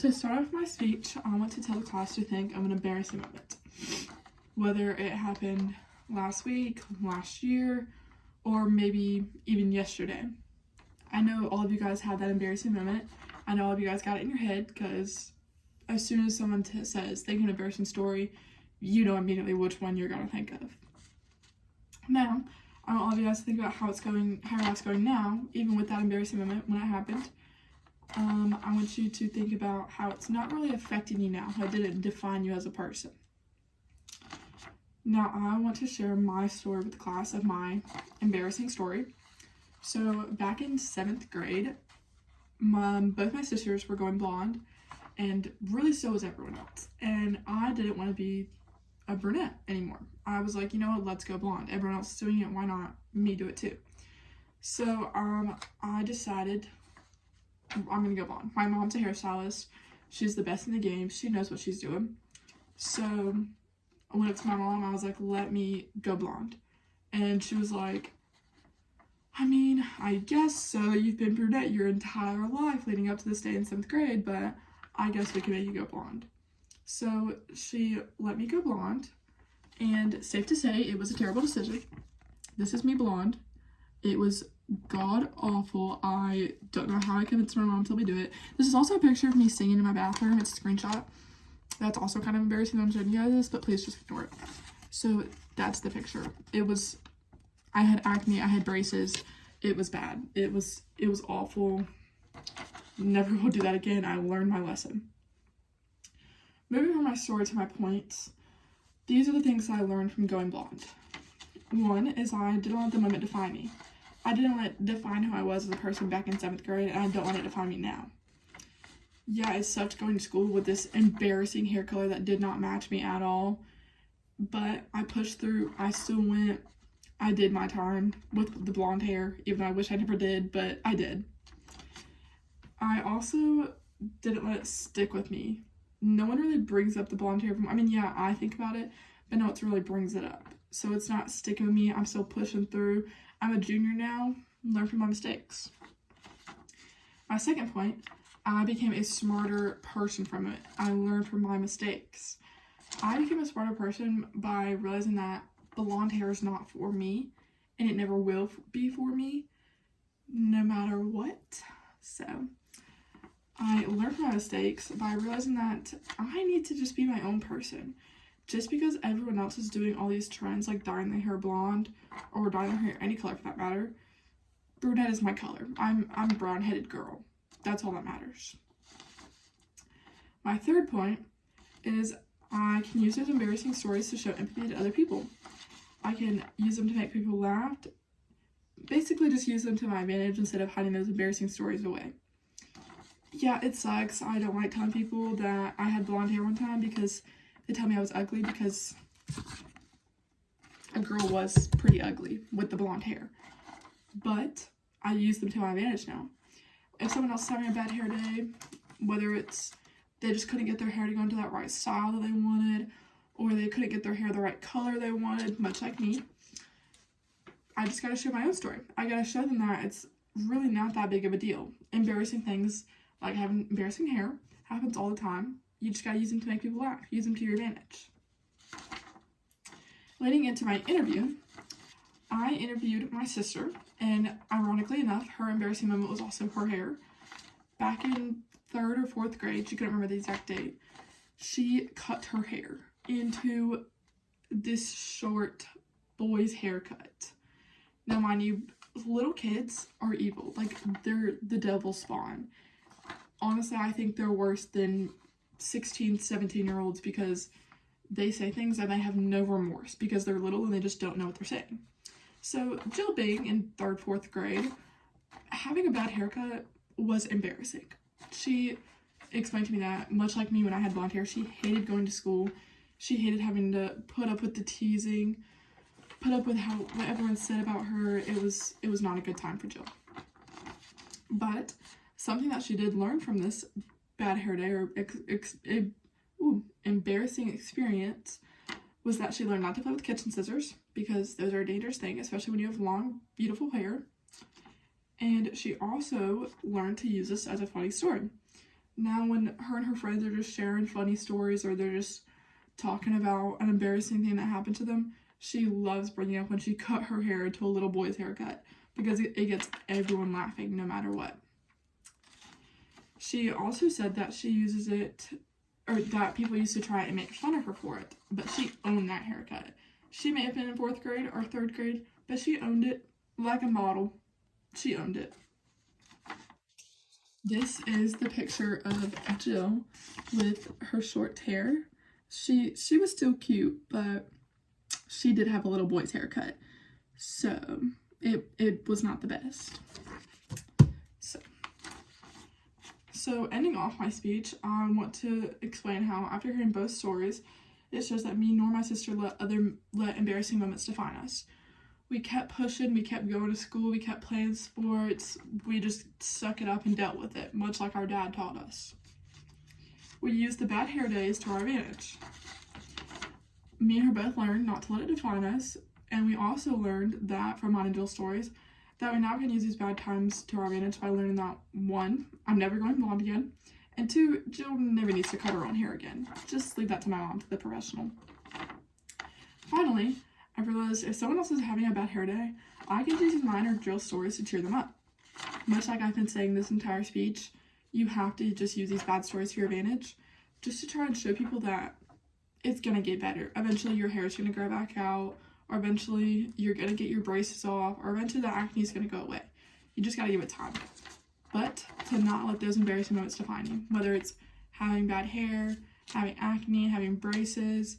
To start off my speech, I want to tell the class to think of an embarrassing moment. Whether it happened last week, last year, or maybe even yesterday. I know all of you guys had that embarrassing moment. I know all of you guys got it in your head because as soon as someone says think of an embarrassing story, you know immediately which one you're going to think of. Now, I want all of you guys to think about how your life's going now, even with that embarrassing moment when it happened. I want you to think about how it's not really affecting you now, how it didn't define you as a person. Now, I want to share my story with the class of my embarrassing story. So, back in 7th grade, both my sisters were going blonde, and really so was everyone else. And I didn't want to be a brunette anymore. I was like, you know what, let's go blonde. Everyone else is doing it, why not me do it too? So, I decided I'm gonna go blonde. My mom's a hairstylist. She's the best in the game. She knows what she's doing. So I went up to my mom. I was like, let me go blonde. And she was like, I mean, I guess so. You've been brunette your entire life leading up to this day in 7th grade, but I guess we can make you go blonde. So she let me go blonde. And safe to say, it was a terrible decision. This is me blonde. It was god awful. I don't know how I convinced my mom to let me do it. This is also a picture of me singing in my bathroom. It's a screenshot. That's also kind of embarrassing that I'm showing you guys this, but please just ignore it. So that's the picture. I had acne, I had braces. It was bad. It was awful. Never will do that again. I learned my lesson. Moving from my story to my points, these are the things I learned from going blonde. One is I didn't let the moment define me. I didn't let it define who I was as a person back in 7th grade, and I don't let it define me now. Yeah, it sucked going to school with this embarrassing hair color that did not match me at all, but I pushed through. I still went. I did my time with the blonde hair, even though I wish I never did, but I did. I also didn't let it stick with me. No one really brings up the blonde hair yeah, I think about it, but no one really brings it up. So it's not sticking with me. I'm still pushing through. I'm a junior now. Learn from my mistakes. My second point, I became a smarter person from it. I learned from my mistakes. I became a smarter person by realizing that blonde hair is not for me, and it never will be for me, no matter what. So, I learned from my mistakes by realizing that I need to just be my own person. Just because everyone else is doing all these trends like dyeing their hair blonde or dyeing their hair any color for that matter, brunette is my color. I'm a brown-headed girl. That's all that matters. My third point is I can use those embarrassing stories to show empathy to other people. I can use them to make people laugh. Basically just use them to my advantage instead of hiding those embarrassing stories away. Yeah, it sucks. I don't like telling people that I had blonde hair one time because they tell me I was ugly because a girl was pretty ugly with the blonde hair. But I use them to my advantage now. If someone else is having a bad hair day, whether it's they just couldn't get their hair to go into that right style that they wanted, or they couldn't get their hair the right color they wanted, much like me, I just gotta share my own story. I gotta show them that it's really not that big of a deal. Embarrassing things, like having embarrassing hair, happens all the time. You just gotta use them to make people laugh. Use them to your advantage. Leading into my interview, I interviewed my sister, and ironically enough, her embarrassing moment was also her hair. Back in 3rd or 4th grade, she couldn't remember the exact date, she cut her hair into this short boy's haircut. Now, mind you, little kids are evil. Like, they're the devil's spawn. Honestly, I think they're worse than 16, 17-year-olds because they say things and they have no remorse because they're little and they just don't know what they're saying. So, Jill being in 3rd, 4th grade, having a bad haircut was embarrassing. She explained to me that, much like me when I had blonde hair, she hated going to school. She hated having to put up with the teasing, put up with what everyone said about her. It was not a good time for Jill. But something that she did learn from this bad hair day or embarrassing experience was that she learned not to play with kitchen scissors because those are a dangerous thing, especially when you have long, beautiful hair. And she also learned to use this as a funny story. now when her and her friends are just sharing funny stories or they're just talking about an embarrassing thing that happened to them, she loves bringing up when she cut her hair into a little boy's haircut because it gets everyone laughing no matter what. She also said that she uses it, or that people used to try and make fun of her for it, but she owned that haircut. She may have been in 4th grade or 3rd grade, but she owned it like a model. She owned it. This is the picture of Jill with her short hair. She was still cute, but she did have a little boy's haircut, so it was not the best. So ending off my speech, I want to explain how, after hearing both stories, it shows that me nor my sister let embarrassing moments define us. We kept pushing, we kept going to school, we kept playing sports, we just suck it up and dealt with it, much like our dad taught us. We used the bad hair days to our advantage. Me and her both learned not to let it define us, and we also learned that, from mine and Jill's stories, that we now can use these bad times to our advantage by learning that, 1, I'm never going blonde again, and 2, Jill never needs to cut her own hair again. Just leave that to my mom, to the professional. Finally, I realized if someone else is having a bad hair day, I can use mine or Jill's stories to cheer them up. Much like I've been saying this entire speech, you have to just use these bad stories to your advantage, just to try and show people that it's gonna get better. Eventually your hair is gonna grow back out, or eventually you're gonna get your braces off, or eventually the acne is gonna go away. You just gotta give it time. But to not let those embarrassing moments define you, whether it's having bad hair, having acne, having braces,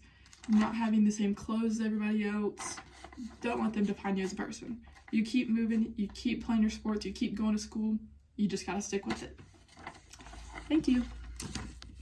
not having the same clothes as everybody else, don't let them define you as a person. You keep moving, you keep playing your sports, you keep going to school, you just gotta stick with it. Thank you.